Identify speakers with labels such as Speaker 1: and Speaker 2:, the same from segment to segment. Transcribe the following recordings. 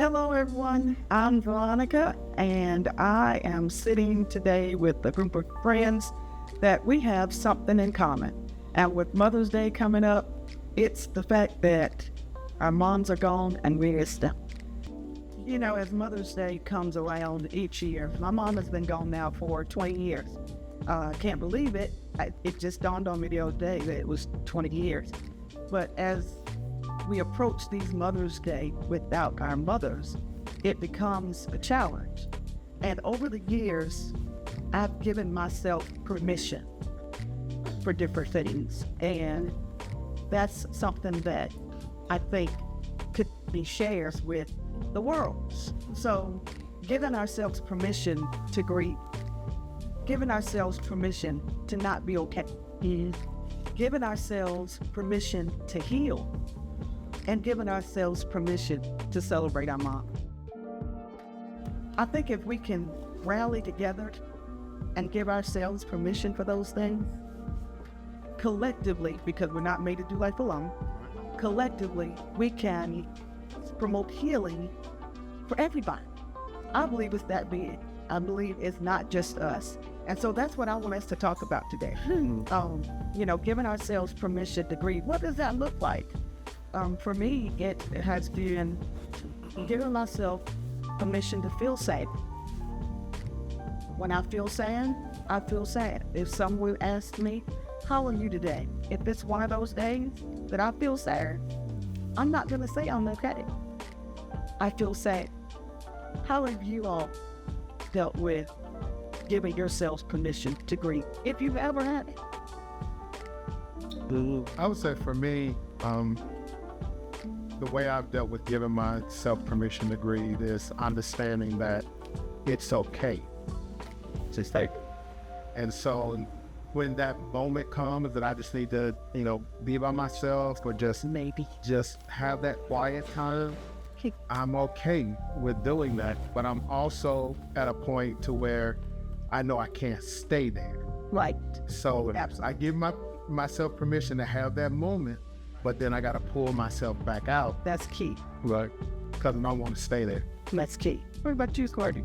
Speaker 1: Hello, everyone. I'm Veronica, and I am sitting today with a group of friends that we have something in common. And with Mother's Day coming up, it's the fact that our moms are gone and we miss them. You know, as Mother's Day comes around each year, my mom has been gone now for 20 years. Can't believe it. It just dawned on me the other day that it was 20 years. But as we approach these Mother's Day without our mothers, it becomes a challenge. And over the years, I've given myself permission for different things. And that's something that I think could be shared with the world. So giving ourselves permission to grieve, giving ourselves permission to not be okay, giving ourselves permission to heal, and giving ourselves permission to celebrate our mom. I think if we can rally together and give ourselves permission for those things, collectively, because we're not made to do life alone, collectively, we can promote healing for everybody. I believe it's that big. I believe it's not just us. And so that's what I want us to talk about today. Giving ourselves permission to grieve. What does that look like? For me, it has been giving myself permission to feel sad. When I feel sad, I feel sad. If someone asks me, how are you today? If it's one of those days that I feel sad, I'm not going to say I'm okay. I feel sad. How have you all dealt with giving yourselves permission to grieve, if you've ever had it?
Speaker 2: I would say for me, the way I've dealt with giving myself permission to grieve is understanding that it's okay to stay. And so when that moment comes that I just need to, be by myself or just have that quiet time, I'm okay with doing that. But I'm also at a point to where I know I can't stay there.
Speaker 1: Right.
Speaker 2: So
Speaker 1: Absolutely.
Speaker 2: I give myself permission to have that moment, but then I got to pull myself back out.
Speaker 1: That's key.
Speaker 2: Right. Because I don't want to stay there.
Speaker 1: That's key. What about you, Courtney?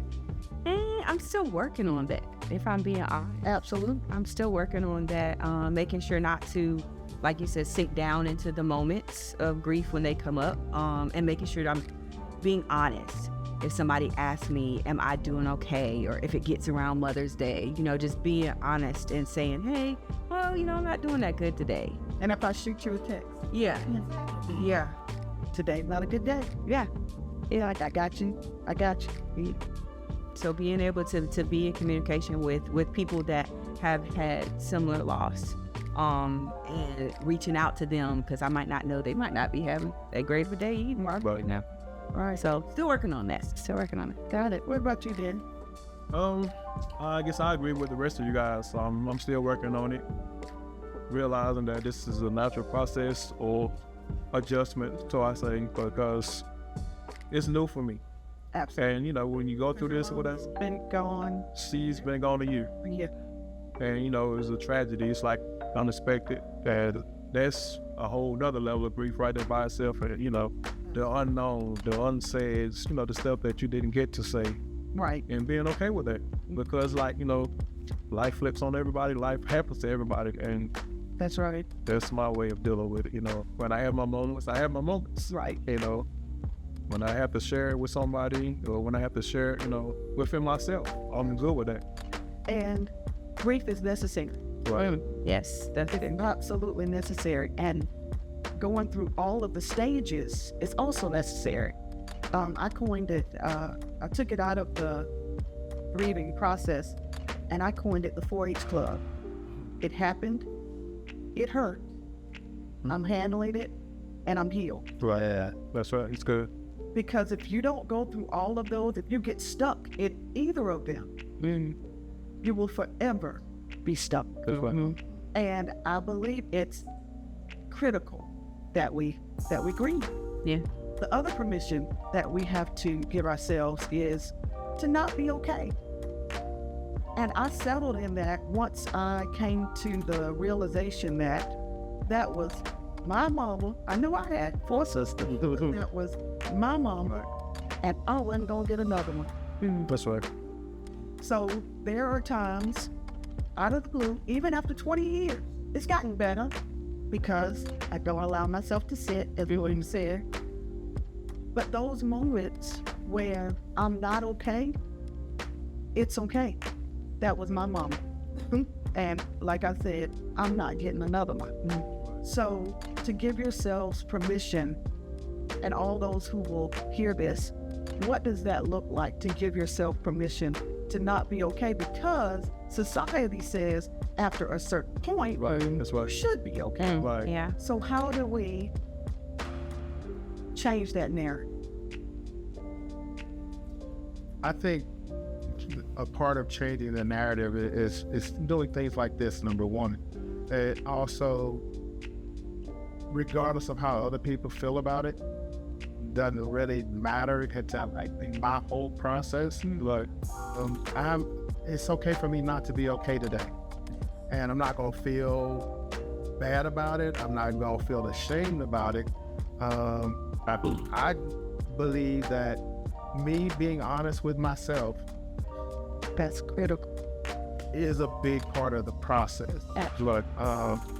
Speaker 3: I'm still working on that, if I'm being honest.
Speaker 1: Absolutely.
Speaker 3: I'm still working on that, making sure not to, like you said, sink down into the moments of grief when they come up, and making sure that I'm being honest. If somebody asks me, am I doing okay? Or if it gets around Mother's Day, just being honest and saying, hey, well, I'm not doing that good today.
Speaker 1: And if I shoot you a text?
Speaker 3: Yeah.
Speaker 1: Today's not a good day.
Speaker 3: Yeah.
Speaker 1: I got you.
Speaker 3: So being able to be in communication with people that have had similar loss, and reaching out to them, because I might not know, they might not be having that great of a day either right now.
Speaker 1: Right.
Speaker 3: So still working on that.
Speaker 1: Got it. What about you, Dan?
Speaker 4: I guess I agree with the rest of you guys. I'm still working on it, realizing that this is a natural process or adjustment, so I say, because it's new for me.
Speaker 1: Absolutely.
Speaker 4: And when you go through this, whatever,
Speaker 1: Been gone.
Speaker 4: she's been gone a year,
Speaker 1: Yeah.
Speaker 4: and it's a tragedy. It's like unexpected, and that's a whole nother level of grief right there by itself. And the unknown, the unsaid, the stuff that you didn't get to say,
Speaker 1: Right.
Speaker 4: and being okay with that, because life flips on everybody, life happens to everybody, and
Speaker 1: That's right.
Speaker 4: that's my way of dealing with it. When I have my moments, I have my moments.
Speaker 1: Right.
Speaker 4: When I have to share it with somebody, or when I have to share it, within myself, I'm good with that.
Speaker 1: And grief is necessary.
Speaker 4: Right.
Speaker 3: Yes, that's
Speaker 1: It is absolutely necessary. And going through all of the stages is also necessary. I coined it, I took it out of the grieving process, and I coined it the 4-H Club. It happened, it hurt, I'm handling it, and I'm healed.
Speaker 4: Right. Yeah. That's right. It's good.
Speaker 1: Because if you don't go through all of those, if you get stuck in either of them, you will forever be stuck.
Speaker 4: That's right.
Speaker 1: And I believe it's critical that we grieve.
Speaker 3: Yeah.
Speaker 1: The other permission that we have to give ourselves is to not be okay. And I settled in that once I came to the realization that that was my mama. I knew I had 4 sisters. That was my mama and I wasn't gonna get another one.
Speaker 4: That's right.
Speaker 1: So there are times, out of the blue, even after 20 years, it's gotten better because I don't allow myself to sit, as William said. But those moments where I'm not okay, it's okay. That was my mama. And like I said, I'm not getting another one. So to give yourselves permission, and all those who will hear this, what does that look like to give yourself permission to not be okay? Because society says after a certain point,
Speaker 4: That's
Speaker 1: you
Speaker 4: right.
Speaker 1: should be okay.
Speaker 4: Right.
Speaker 3: Yeah.
Speaker 1: So how do we change that narrative?
Speaker 2: I think a part of changing the narrative is doing things like this, number one. And also, regardless of how other people feel about it, doesn't really matter. It's like my whole process.
Speaker 4: Right.
Speaker 2: It's okay for me not to be okay today. And I'm not gonna feel bad about it. I'm not gonna feel ashamed about it. I believe that me being honest with myself
Speaker 1: That's critical.
Speaker 2: is a big part of the process.
Speaker 4: Right.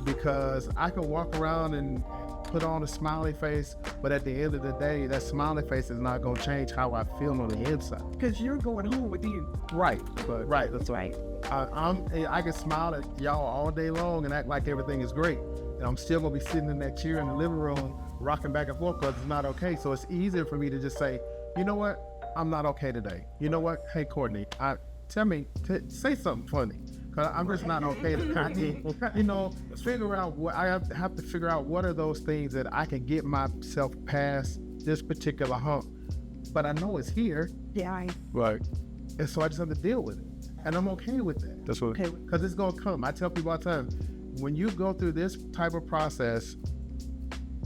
Speaker 2: Because I can walk around and put on a smiley face, but at the end of the day, that smiley face is not gonna change how I feel on the inside.
Speaker 1: Because you're going home with you.
Speaker 2: Right, right.
Speaker 3: That's right.
Speaker 2: I can smile at y'all all day long and act like everything is great, and I'm still gonna be sitting in that chair in the living room, rocking back and forth because it's not okay. So it's easier for me to just say, you know what, I'm not okay today. You know what, hey Courtney, say something funny. Cause I'm just not okay today. Figure out what I have to figure out. What are those things that I can get myself past this particular hump? But I know it's here,
Speaker 1: Yeah,
Speaker 4: Right.
Speaker 2: and so I just have to deal with it, and I'm okay with that.
Speaker 4: That's what.
Speaker 1: okay.
Speaker 2: Because it's going to come. I tell people all the time, when you go through this type of process,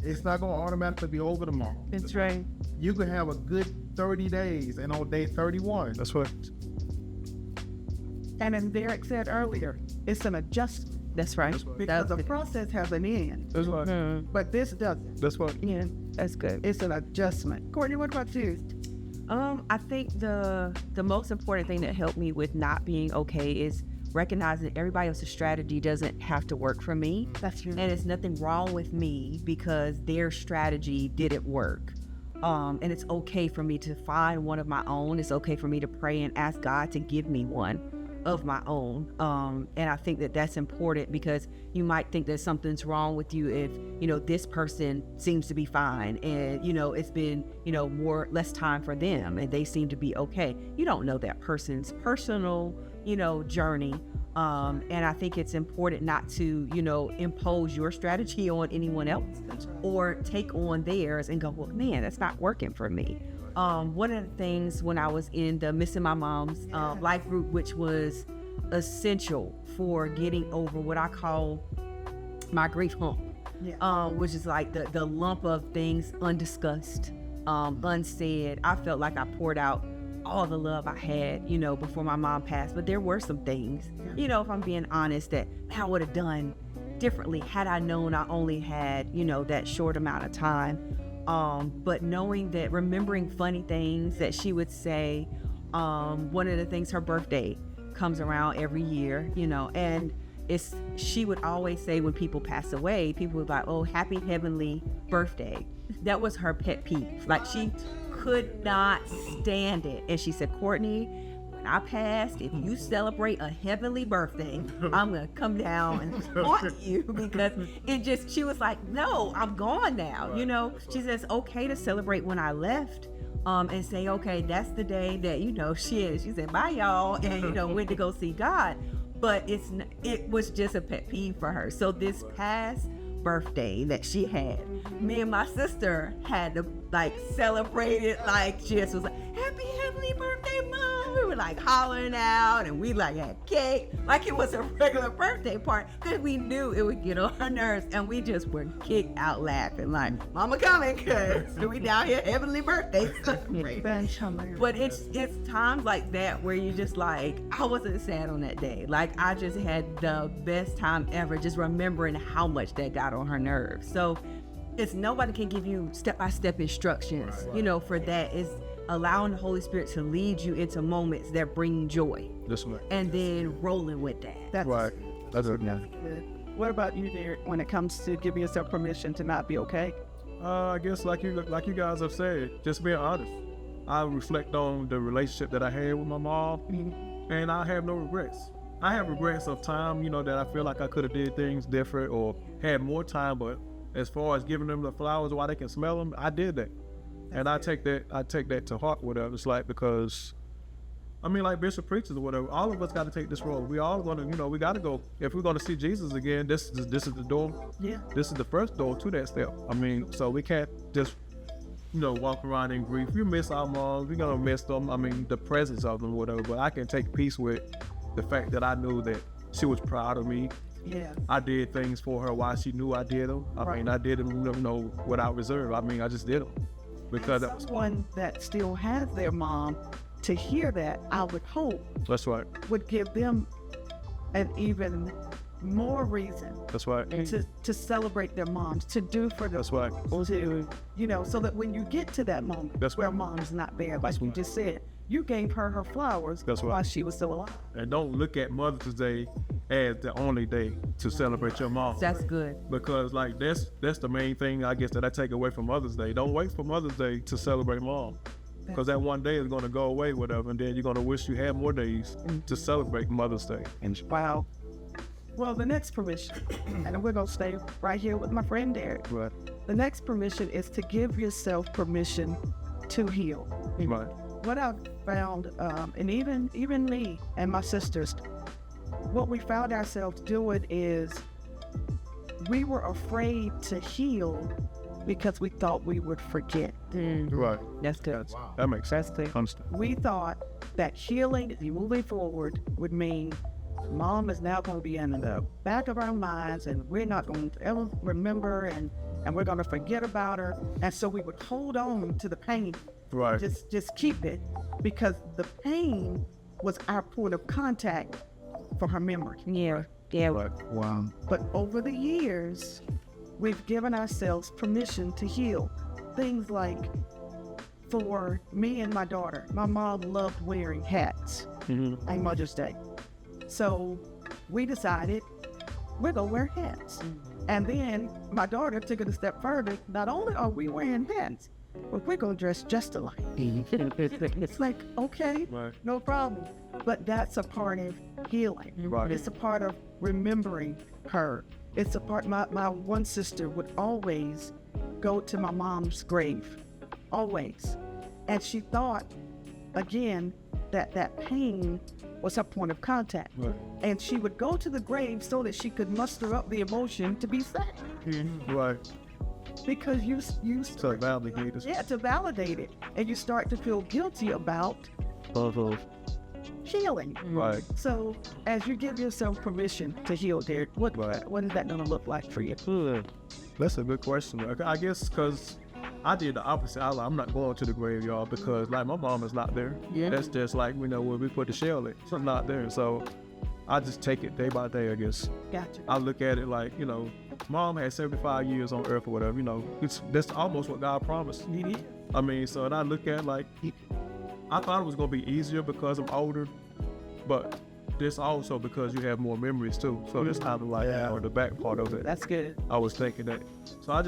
Speaker 2: it's not going to automatically be over tomorrow.
Speaker 3: That's right.
Speaker 2: You can have a good 30 days, and on day 31,
Speaker 4: That's what.
Speaker 1: And as Derek said earlier, it's an adjustment
Speaker 3: That's right.
Speaker 1: because the
Speaker 3: That's
Speaker 1: process has an end,
Speaker 4: That's what.
Speaker 1: but this doesn't.
Speaker 4: That's what.
Speaker 3: Yeah, that's good.
Speaker 1: It's an adjustment. Courtney, what about you?
Speaker 3: I think the most important thing that helped me with not being okay is recognizing that everybody else's strategy doesn't have to work for me.
Speaker 1: That's your
Speaker 3: And it's nothing wrong with me because their strategy didn't work. And it's okay for me to find one of my own. It's okay for me to pray and ask God to give me one of my own. And I think that that's important because you might think that something's wrong with you if, this person seems to be fine and, it's been, less time for them and they seem to be okay. You don't know that person's personal, journey. And I think it's important not to, impose your strategy on anyone else or take on theirs and go, well, man, that's not working for me. One of the things when I was in the Missing My Mom's life group, which was essential for getting over what I call my grief hump, which is like the lump of things undiscussed, unsaid. I felt like I poured out all the love I had, before my mom passed, but there were some things, if I'm being honest, that I would have done differently had I known I only had, that short amount of time. But knowing that, remembering funny things that she would say, one of the things, her birthday comes around every year, and she would always say when people pass away, people would be like, oh, happy heavenly birthday. That was her pet peeve. Like, she could not stand it. And she said, Courtney, when I passed, if you celebrate a heavenly birthday, I'm gonna come down and haunt you because she was like, no, I'm gone now. She says, okay to celebrate when I left, and say, okay, that's the day that, she said, bye y'all, and went to go see God. But it was just a pet peeve for her. So this past birthday that she had, me and my sister had to celebrate it, she just was like, happy heavenly birthday, Mom. We were hollering out and we had cake like it was a regular birthday party because we knew it would get on her nerves, and we just were kicked out laughing Mama coming because we down here heavenly birthday celebrating. But it's times like that where you just I wasn't sad on that day. I just had the best time ever just remembering how much that got on her nerves. So it's nobody can give you step-by-step instructions, for that. It's allowing the Holy Spirit to lead you into moments that bring joy,
Speaker 4: This way.
Speaker 3: and then rolling with that.
Speaker 1: That's
Speaker 4: Right. That's it.
Speaker 1: good. What about you, Derek, when it comes to giving yourself permission to not be okay?
Speaker 4: I guess like you guys have said, just being honest. I reflect on the relationship that I had with my mom, and I have no regrets. I have regrets of time, that I feel like I could have did things different or had more time. But as far as giving them the flowers while they can smell them, I did that, and I take that to heart. Whatever it's like, because like Bishop preaches or whatever, all of us got to take this role. We all gonna, we got to go. If we're gonna see Jesus again, this is the door.
Speaker 1: Yeah.
Speaker 4: This is the first door to that step. So we can't just, walk around in grief. We miss our moms. We're gonna miss them. The presence of them, whatever. But I can take peace with the fact that I knew that she was proud of me.
Speaker 1: Yeah.
Speaker 4: I did things for her while she knew I did them. I did them, without reserve. I just did them because that was
Speaker 1: Someone that still has their mom, to hear that, I would hope,
Speaker 4: that's right.
Speaker 1: would give them an even more reason
Speaker 4: That's right.
Speaker 1: to celebrate their moms, to do for them,
Speaker 4: That's right.
Speaker 1: so that when you get to that moment
Speaker 4: That's
Speaker 1: where
Speaker 4: right.
Speaker 1: mom's not there, like you just said, you gave her flowers
Speaker 4: That's right.
Speaker 1: while she was still alive.
Speaker 4: And don't look at Mother's Day as the only day to celebrate your mom.
Speaker 3: That's good.
Speaker 4: Because that's the main thing I guess that I take away from Mother's Day. Don't wait for Mother's Day to celebrate mom. Because that one day is going to go away, whatever, and then you're going to wish you had more days to celebrate Mother's Day.
Speaker 1: Wow. Well, the next permission, and we're going to stay right here with my friend Derek.
Speaker 4: Right.
Speaker 1: The next permission is to give yourself permission to heal.
Speaker 4: Right.
Speaker 1: What I've found, and even me and my sisters, what we found ourselves doing is we were afraid to heal because we thought we would forget.
Speaker 4: Right.
Speaker 3: That's good.
Speaker 4: That makes sense.
Speaker 3: That's good.
Speaker 4: Understand.
Speaker 1: We thought that healing and moving forward would mean mom is now going to be in the back of our minds and we're not going to ever remember and we're going to forget about her. And so we would hold on to the pain.
Speaker 4: Right.
Speaker 1: Just keep it, because the pain was our point of contact for her memory.
Speaker 3: Yeah. Yeah.
Speaker 4: Right.
Speaker 2: Wow.
Speaker 1: But over the years, we've given ourselves permission to heal. Things like, for me and my daughter, my mom loved wearing hats on Mother's Day. So we decided we're going to wear hats. And then my daughter took it a step further. Not only are we wearing hats, but we're going to dress just alike. It's like, okay,
Speaker 4: Right.
Speaker 1: no problem. But that's a part of healing.
Speaker 4: Right.
Speaker 1: It's a part of remembering her. It's a part, my one sister would always go to my mom's grave, always. And she thought, again, that pain was her point of contact.
Speaker 4: Right.
Speaker 1: And she would go to the grave so that she could muster up the emotion to be sad.
Speaker 4: Right.
Speaker 1: Because you
Speaker 4: So validate this.
Speaker 1: to validate it. And you start to feel guilty about healing.
Speaker 4: Right.
Speaker 1: So as you give yourself permission to heal, Derek, what
Speaker 4: Right.
Speaker 1: is that going to look like for you?
Speaker 4: That's a good question. I guess because I did the opposite. I'm not going to the graveyard because my mom is not there.
Speaker 1: Yeah.
Speaker 4: That's just like, where we put the shell in. She's not there. So I just take it day by day, I guess.
Speaker 1: Gotcha.
Speaker 4: I look at it like, mom had 75 years on earth or whatever, that's almost what God promised. So and I look at it like, I thought it was going to be easier because I'm older, but this also because you have more memories too. So it's kind of like the back part of it.
Speaker 1: That's good.
Speaker 4: I was thinking that. So I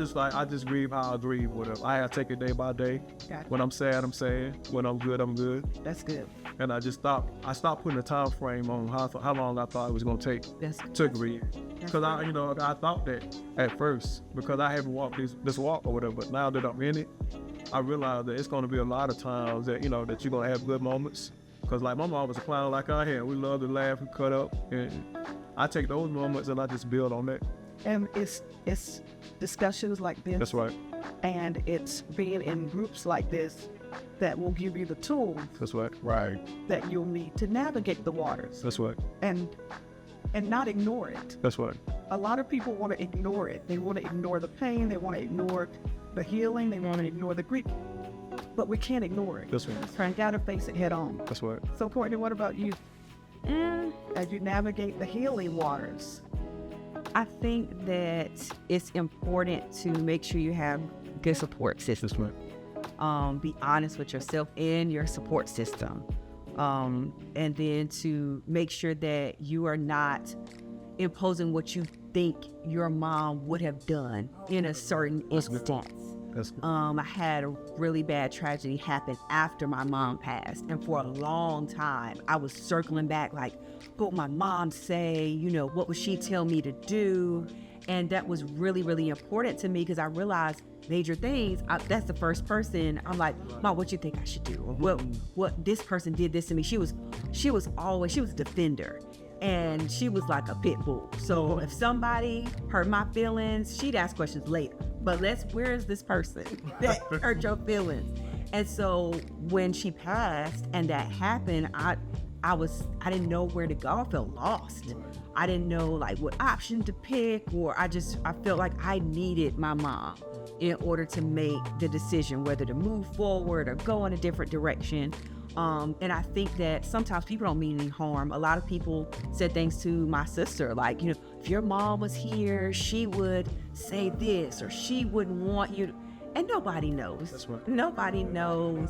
Speaker 4: just grieve how I grieve, whatever. I take it day by day.
Speaker 1: Gotcha.
Speaker 4: When I'm sad, I'm sad. When I'm good, I'm good.
Speaker 1: That's good.
Speaker 4: And I stopped putting a time frame on how long I thought it was going to take
Speaker 1: That's
Speaker 4: to grieve. Because I thought that at first, because I haven't walked this walk or whatever, but now that I'm in it, I realize that it's going to be a lot of times that, that you're going to have good moments. Because like my mom was a clown like I had. We love to laugh and cut up. And I take those moments and I just build on that.
Speaker 1: And it's discussions like this.
Speaker 4: That's right.
Speaker 1: And it's being in groups like this that will give you the tools
Speaker 4: That's right.
Speaker 2: Right.
Speaker 1: that you'll need to navigate the waters
Speaker 4: That's right.
Speaker 1: and not ignore it.
Speaker 4: That's right.
Speaker 1: A lot of people want to ignore it. They want to ignore the pain. They want to ignore the healing. They want to ignore the grief. But we can't ignore it.
Speaker 4: That's right.
Speaker 1: You got to face it head on.
Speaker 4: That's right.
Speaker 1: So, Courtney, what about you? As you navigate the healing waters?
Speaker 3: I think that it's important to make sure you have good support systems.
Speaker 4: That's right.
Speaker 3: Be honest with yourself and your support system. And then to make sure that you are not imposing what you think your mom would have done in a certain instance. I had a really bad tragedy happen after my mom passed, and for a long time I was circling back like, what would my mom say, you know, what would she tell me to do? And that was really, really important to me, because I realized major things. That's the first person I'm like, Mom, what you think I should do? Or what this person did this to me. She was a defender, and she was like a pit bull. So if somebody hurt my feelings, she'd ask questions later. But where is this person that hurt your feelings? And so when she passed and that happened, I didn't know where to go. I felt lost. I didn't know like what option to pick, or I felt like I needed my mom in order to make the decision whether to move forward or go in a different direction. And I think that sometimes people don't mean any harm. A lot of people said things to my sister, like, you know, if your mom was here, she would say this, or she wouldn't want you to. And nobody knows.
Speaker 4: That's right.
Speaker 3: Nobody knows.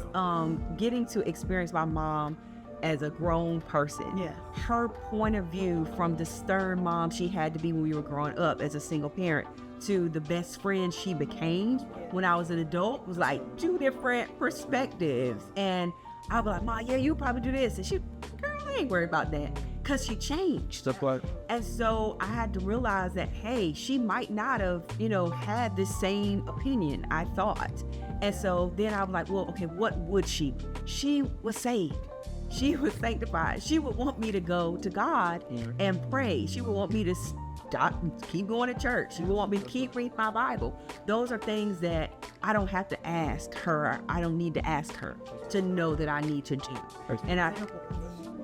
Speaker 3: Getting to experience my mom as a grown person.
Speaker 1: Yeah.
Speaker 3: Her point of view from the stern mom she had to be when we were growing up as a single parent to the best friend she became when I was an adult was like 2 different perspectives. And I'll be like, Mom, yeah, you probably do this. And she, girl, I ain't worried about that. Because she changed.
Speaker 4: Stuff like,
Speaker 3: And so I had to realize that, hey, she might not have, you know, had the same opinion I thought. And so then I was like, well, okay, what would she? She was saved. She was sanctified. She would want me to go to God and pray. She would want me to keep going to church. She would want me to keep reading my Bible. Those are things that I don't have to ask her. I don't need to ask her to know that I need to do. And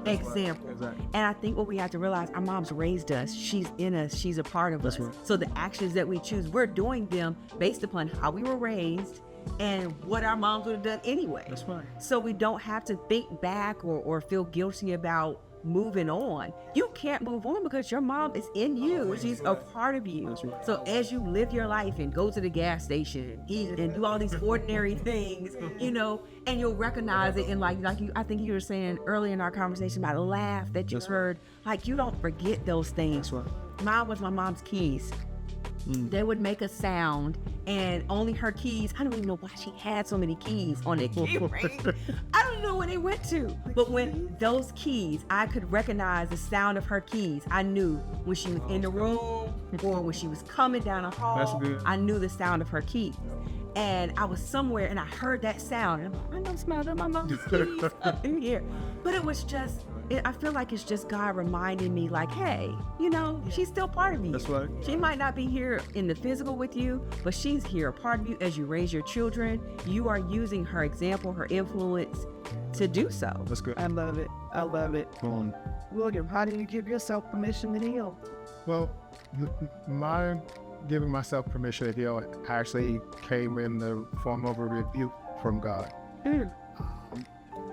Speaker 3: example. And I think what we have to realize, our moms raised us. She's in us. She's a part of us.
Speaker 4: right.
Speaker 3: So the actions that we choose, we're doing them based upon how we were raised and what our moms would have done anyway.
Speaker 4: That's right.
Speaker 3: So we don't have to think back or feel guilty about moving on. You can't move on because your mom is in you. She's a part of you.
Speaker 4: That's right.
Speaker 3: So as you live your life and go to the gas station and eat and do all these ordinary things, you know, and you'll recognize it. And like you, I think you were saying earlier in our conversation about a laugh that you heard, like you don't forget those things.
Speaker 4: That's right.
Speaker 3: Mine was my mom's keys. They would make a sound, and only her keys. I don't even know why she had so many keys on the key ring. I don't know where they went to. But when those keys, I could recognize the sound of her keys. I knew when she was in the room or when she was coming down the hall.
Speaker 4: That's good.
Speaker 3: I knew the sound of her keys. And I was somewhere and I heard that sound. And I'm like, I don't smell my mom's keys up in here. But it was just, I feel like it's just God reminding me like, hey, you know, she's still part of you.
Speaker 4: That's right.
Speaker 3: She might not be here in the physical with you, but she's here, a part of you as you raise your children. You are using her example, her influence to do so.
Speaker 4: That's good.
Speaker 1: I love it. I love it. William, how do you give yourself permission to heal?
Speaker 2: Well, my giving myself permission to heal actually came in the form of a rebuke from God.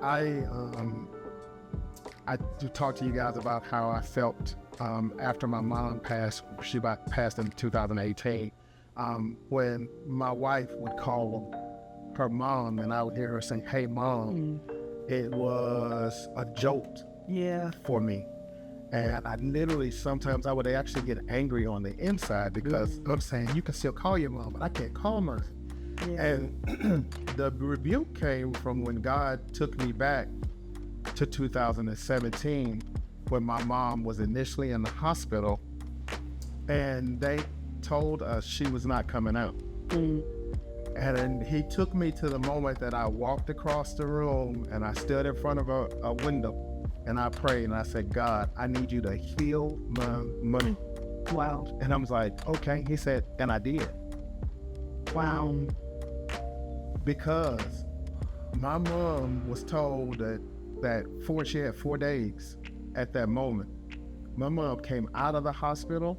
Speaker 2: I talked to you guys about how I felt after my mom passed. She passed in 2018. When my wife would call her mom and I would hear her saying, "Hey, Mom," it was a jolt for me. And I literally, sometimes I would actually get angry on the inside because I'm saying, you can still call your mom, but I can't call her. And the rebuke came from when God took me back to 2017 when my mom was initially in the hospital and they told us she was not coming out. And then he took me to the moment that I walked across the room and I stood in front of a window and I prayed and I said, God, I need you to heal my money.
Speaker 1: Wow.
Speaker 2: And I was like, okay. He said, and I did.
Speaker 1: Wow.
Speaker 2: Because my mom was told that she had 4 days at that moment. My mom came out of the hospital.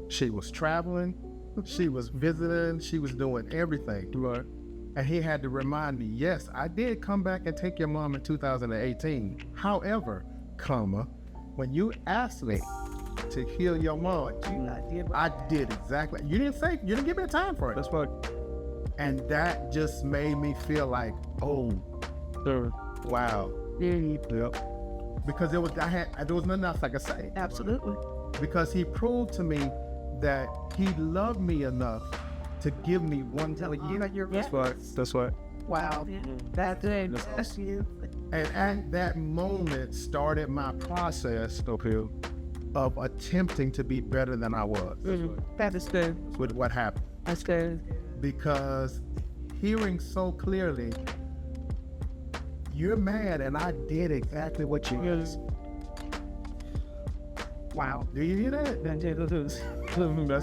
Speaker 2: She was traveling. She was visiting. She was doing everything.
Speaker 4: Right.
Speaker 2: And he had to remind me, yes, I did come back and take your mom in 2018. However, when you asked me to heal your mom, I did exactly. You didn't give me a time for it.
Speaker 4: That's right.
Speaker 2: And that just made me feel like, oh,
Speaker 4: Sure.
Speaker 2: wow.
Speaker 4: Yep.
Speaker 2: Because there was nothing else I could say.
Speaker 1: Absolutely.
Speaker 2: Because he proved to me that he loved me enough to give me one
Speaker 1: Tell you
Speaker 2: year.
Speaker 1: you're
Speaker 4: That's right. That's right.
Speaker 1: Wow. That's it. That's you.
Speaker 2: And at that moment started my process
Speaker 4: Uphill.
Speaker 2: of attempting to be better than I was
Speaker 1: That is good.
Speaker 2: with what happened.
Speaker 1: That's good.
Speaker 2: Because hearing so clearly, you're mad and I did exactly what you did.
Speaker 1: Wow.
Speaker 2: Do you hear that?
Speaker 4: That's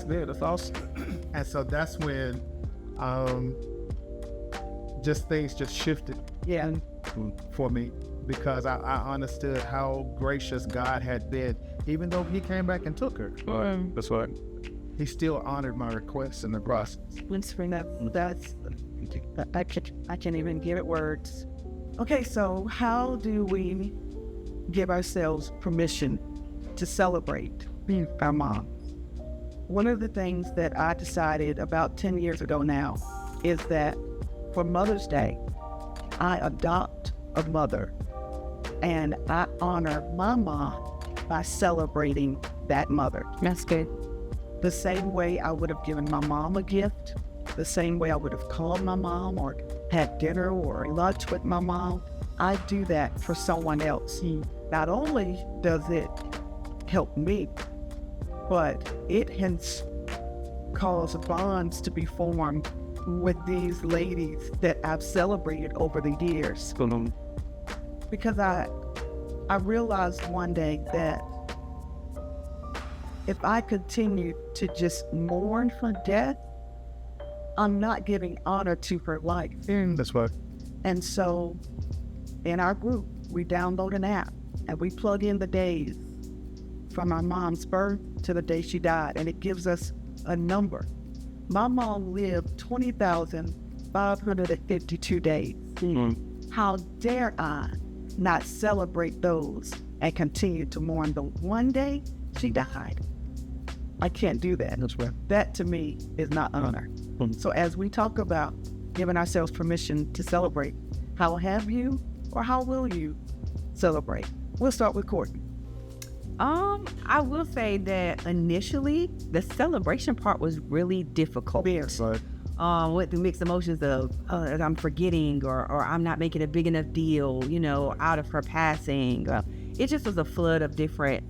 Speaker 4: good. That's awesome.
Speaker 2: And so that's when just things just shifted
Speaker 1: Yeah.
Speaker 2: for me, because I understood how gracious God had been. Even though he came back and took her,
Speaker 4: That's right.
Speaker 2: he still honored my requests in the process.
Speaker 1: Let's bring that. That's. I can't even give it words. Okay, so how do we give ourselves permission to celebrate being our mom? One of the things that I decided about 10 years ago now is that for Mother's Day, I adopt a mother and I honor my mom by celebrating that mother.
Speaker 3: That's good.
Speaker 1: The same way I would have given my mom a gift, the same way I would have called my mom or had dinner or lunch with my mom, I do that for someone else. Not only does it help me, but it has caused bonds to be formed with these ladies that I've celebrated over the years. Because I realized one day that if I continue to just mourn her death, I'm not giving honor to her life.
Speaker 4: That's right.
Speaker 1: And so in our group, we download an app and we plug in the days from our mom's birth to the day she died, and it gives us a number. My mom lived 20,552 days. How dare I not celebrate those and continue to mourn the one day she died? I can't do that.
Speaker 4: That's right.
Speaker 1: That to me is not honor. So as we talk about giving ourselves permission to celebrate, how have you or how will you celebrate? We'll start with Courtney.
Speaker 3: I will say that initially the celebration part was really difficult.
Speaker 1: Yes.
Speaker 4: Right.
Speaker 3: With the mixed emotions of I'm forgetting or I'm not making a big enough deal, out of her passing. It just was a flood of different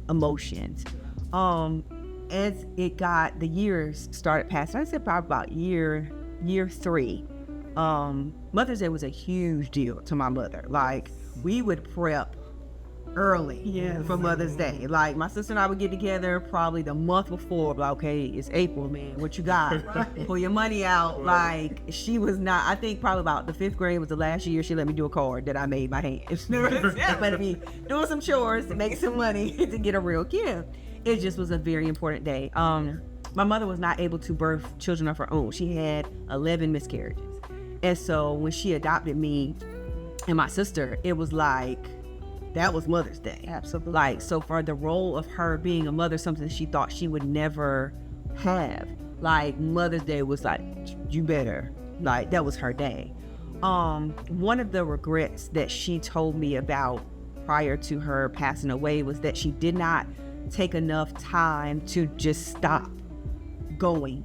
Speaker 3: emotions. As the years started passing, I said probably about year 3. Mother's Day was a huge deal to my mother. Like, we would prep early for Mother's Day. Like, my sister and I would get together probably the month before, like, okay, it's April, man, what you got? Pull your money out. Like, she was not, I think probably about the 5th grade was the last year she let me do a card that I made by hand. But me doing some chores to make some money to get a real gift. It just was a very important day. My mother was not able to birth children of her own. She had 11 miscarriages. And so when she adopted me and my sister, it was like, that was Mother's Day.
Speaker 1: Absolutely.
Speaker 3: Like, so for the role of her being a mother, something she thought she would never have, like, Mother's Day was like, you better, like, that was her day. One of the regrets that she told me about prior to her passing away was that she did not take enough time to just stop going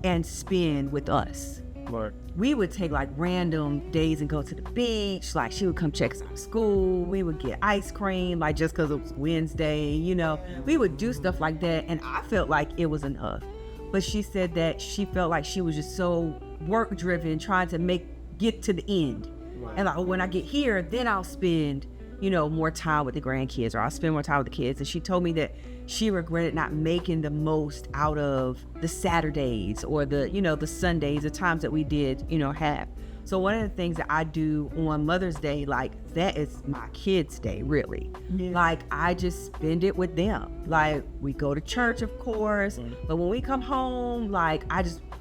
Speaker 3: and spend with us.
Speaker 4: Right.
Speaker 3: We would take like random days and go to the beach. Like, she would come check us out of school. We would get ice cream, like, just because it was Wednesday, we would do stuff like that. And I felt like it was enough. But she said that she felt like she was just so work driven, trying to get to the end. Right. And like, when I get here, then I'll spend, more time with the grandkids, or I'll spend more time with the kids. And she told me that she regretted not making the most out of the Saturdays or the Sundays, the times that we did, have. So one of the things that I do on Mother's Day, like, that is my kids' day, really. Yeah. Like, I just spend it with them. Like, we go to church, of course, but when we come home, like,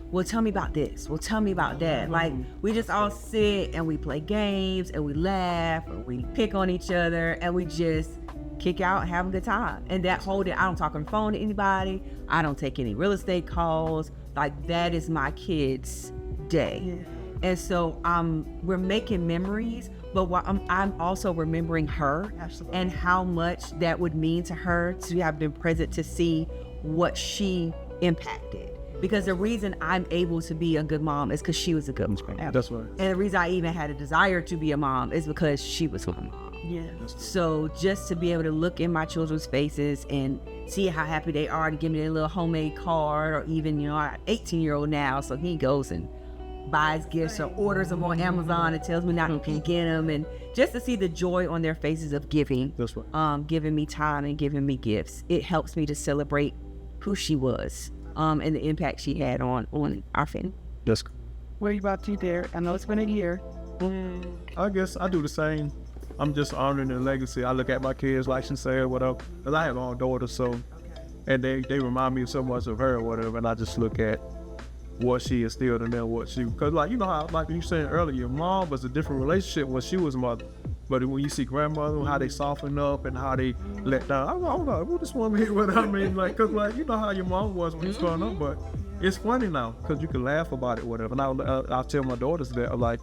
Speaker 3: well, tell me about this. Well, tell me about that. Like, we just all sit and we play games and we laugh or we pick on each other and we just kick out and have a good time. And that whole day, I don't talk on the phone to anybody. I don't take any real estate calls. Like, that is my kids' day. And so we're making memories, but while I'm also remembering her.
Speaker 1: Absolutely.
Speaker 3: And how much that would mean to her to have been present to see what she impacted. Because the reason I'm able to be a good mom is because she was a good mom.
Speaker 4: That's right.
Speaker 3: And the reason I even had a desire to be a mom is because she was my mom.
Speaker 1: Yeah.
Speaker 3: So just to be able to look in my children's faces and see how happy they are to give me their little homemade card, or even, you know, I have an 18-year-old now, so he goes and buys gifts or orders them on Amazon and tells me not to get them, and just to see the joy on their faces of giving,
Speaker 4: That's right.
Speaker 3: giving me time and giving me gifts, it helps me to celebrate who she was, and the impact she had on our family.
Speaker 4: That's
Speaker 1: What about you, Derek? I know it's been a year.
Speaker 4: I guess I do the same. I'm just honoring the legacy. I look at my kids, like she said, whatever. Because I have my own daughter, so, and they remind me so much of her or whatever, and I just look at what she instilled in them, because like, you know how, like you said earlier, your mom was a different relationship when she was mother. But when you see grandmother, how they soften up and how they let down, I'm like, what this woman here, what I mean, like, cause like, you know how your mom was when you was growing up, but it's funny now, cause you can laugh about it, whatever. And I'll tell my daughters that, like,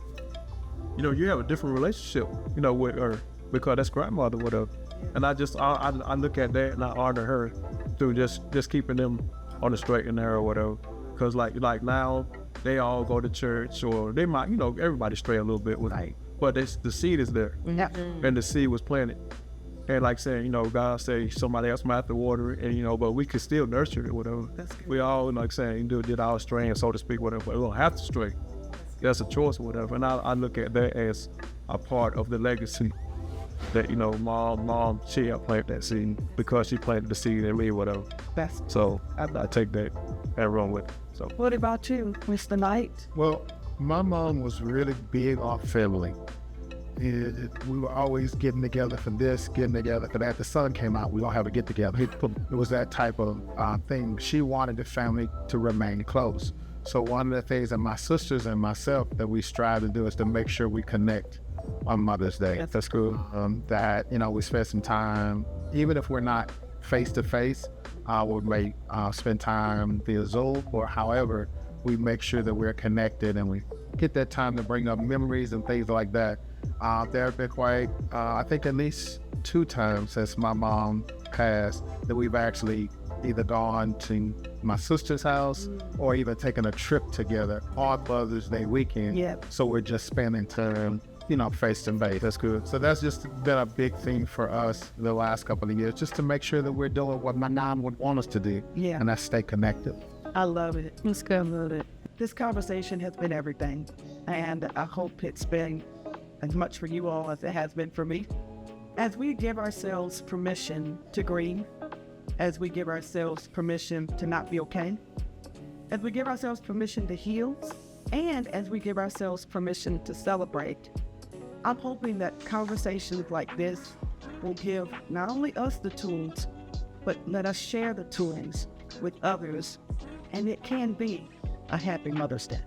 Speaker 4: you know, you have a different relationship, you know, with her, because that's grandmother, whatever. And I look at that and I honor her through just keeping them on the straight and narrow, whatever. Cause like now they all go to church, or they might, you know, everybody stray a little bit with it. But the seed is there, and the seed was planted. And like saying, you know, God say somebody else might have to water it, and you know, but we can still nurture it, whatever. We all, like saying, did our straying, so to speak, whatever. But we don't have to stray. That's a choice, or whatever. And I look at that as a part of the legacy that, you know, mom, she helped plant that seed because she planted the seed in me, whatever. So I take that and run with it. So
Speaker 1: What about you, Mr. Knight?
Speaker 2: Well, my mom was really big on family. We were always getting together for this, getting together for that. The sun came out, we all have a get together. It was that type of thing. She wanted the family to remain close. So one of the things that my sisters and myself that we strive to do is to make sure we connect on Mother's Day.
Speaker 1: That's cool.
Speaker 2: That, you know, we spend some time, even if we're not face to face, we may spend time via Zoom or however, we make sure that we're connected and we get that time to bring up memories and things like that. There have been quite, I think at least 2 times since my mom passed that we've actually either gone to my sister's house or even taken a trip together on Mother's Day weekend.
Speaker 1: Yep.
Speaker 2: So we're just spending time, you know, face to face. That's good. So that's just been a big thing for us the last couple of years, just to make sure that we're doing what my mom would want us to do.
Speaker 1: Yeah.
Speaker 2: And that's stay connected.
Speaker 1: I love it. Let's go with it. This conversation has been everything, and I hope it's been as much for you all as it has been for me. As we give ourselves permission to grieve, as we give ourselves permission to not be okay, as we give ourselves permission to heal, and as we give ourselves permission to celebrate, I'm hoping that conversations like this will give not only us the tools, but let us share the tools with others, and it can be a happy Mother's Day.